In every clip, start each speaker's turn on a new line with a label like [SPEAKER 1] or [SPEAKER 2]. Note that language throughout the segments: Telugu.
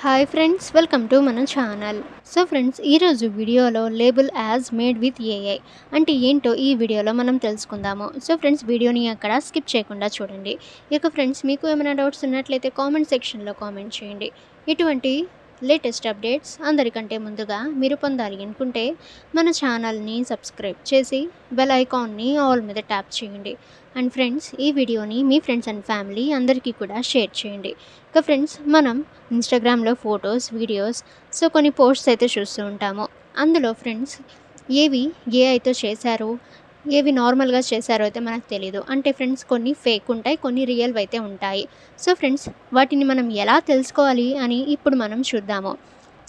[SPEAKER 1] హాయ్ ఫ్రెండ్స్, వెల్కమ్ టు మన ఛానల్. సో ఫ్రెండ్స్, ఈరోజు వీడియోలో label as made with AI అంటే ఏంటో ఈ వీడియోలో మనం తెలుసుకుందాము. సో ఫ్రెండ్స్, వీడియోని అక్కడ స్కిప్ చేయకుండా చూడండి. ఇక ఫ్రెండ్స్, మీకు ఏమైనా డౌట్స్ ఉన్నట్లయితే కామెంట్ సెక్షన్లో కామెంట్ చేయండి. ఇటువంటి లేటెస్ట్ అప్డేట్స్ అందరికంటే ముందుగా మీరు పొందాలి అనుకుంటే మన ఛానల్ని సబ్స్క్రైబ్ చేసి బెల్ ఐకాన్ని ఆల్ మీద ట్యాప్ చేయండి. అండ్ ఫ్రెండ్స్, ఈ వీడియోని మీ ఫ్రెండ్స్ అండ్ ఫ్యామిలీ అందరికీ కూడా షేర్ చేయండి. ఇక ఫ్రెండ్స్, మనం ఇన్స్టాగ్రామ్లో ఫొటోస్, వీడియోస్, సో కొన్ని పోస్ట్స్ అయితే చూస్తూ ఉంటాము. అందులో ఫ్రెండ్స్ ఏవి ఏఐతో చేశారో, ఏవి నార్మల్గా చేశారో అయితే మనకు తెలీదు. అంటే ఫ్రెండ్స్, కొన్ని ఫేక్ ఉంటాయి, కొన్ని రియల్వి అయితే ఉంటాయి. సో ఫ్రెండ్స్, వాటిని మనం ఎలా తెలుసుకోవాలి అని ఇప్పుడు మనం చూద్దాము.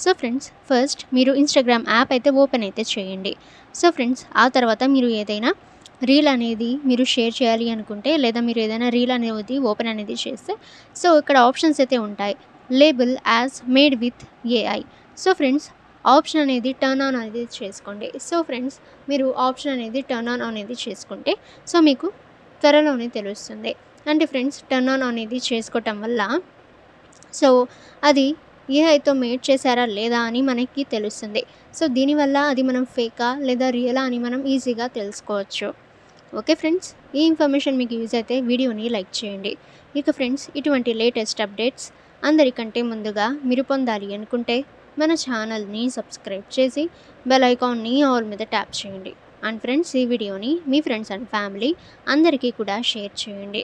[SPEAKER 1] సో ఫ్రెండ్స్, ఫస్ట్ మీరు ఇన్స్టాగ్రామ్ యాప్ అయితే ఓపెన్ అయితే చేయండి. సో ఫ్రెండ్స్, ఆ తర్వాత మీరు ఏదైనా రీల్ అనేది మీరు షేర్ చేయాలి అనుకుంటే, లేదా మీరు ఏదైనా రీల్ అనేది ఓపెన్ అనేది చేస్తే, సో ఇక్కడ ఆప్షన్స్ అయితే ఉంటాయి. Label as made with AI. So friends, option అనేది టర్న్ ఆన్ అనేది చేసుకోండి. సో ఫ్రెండ్స్, మీరు ఆప్షన్ అనేది టర్న్ ఆన్ అనేది చేసుకుంటే సో మీకు త్వరలోనే తెలుస్తుంది. అంటే ఫ్రెండ్స్, టర్న్ ఆన్ అనేది చేసుకోవటం వల్ల సో అది ఏఐతో మేడ్ చేశారా లేదా అని మనకి తెలుస్తుంది. సో దీనివల్ల అది మనం ఫేకా లేదా రియలా అని మనం ఈజీగా తెలుసుకోవచ్చు. ఓకే ఫ్రెండ్స్, ఈ ఇన్ఫర్మేషన్ మీకు యూజ్ అయితే వీడియోని లైక్ చేయండి. ఇక ఫ్రెండ్స్, ఇటువంటి లేటెస్ట్ అప్డేట్స్ అందరికంటే ముందుగా మీరు పొందాలి అనుకుంటే మన ఛానల్ని సబ్స్క్రైబ్ చేసి బెల్ ఐకాన్ని ఆల్ మీద ట్యాప్ చేయండి. అండ్ ఫ్రెండ్స్, ఈ వీడియోని మీ ఫ్రెండ్స్ అండ్ ఫ్యామిలీ అందరికీ కూడా షేర్ చేయండి.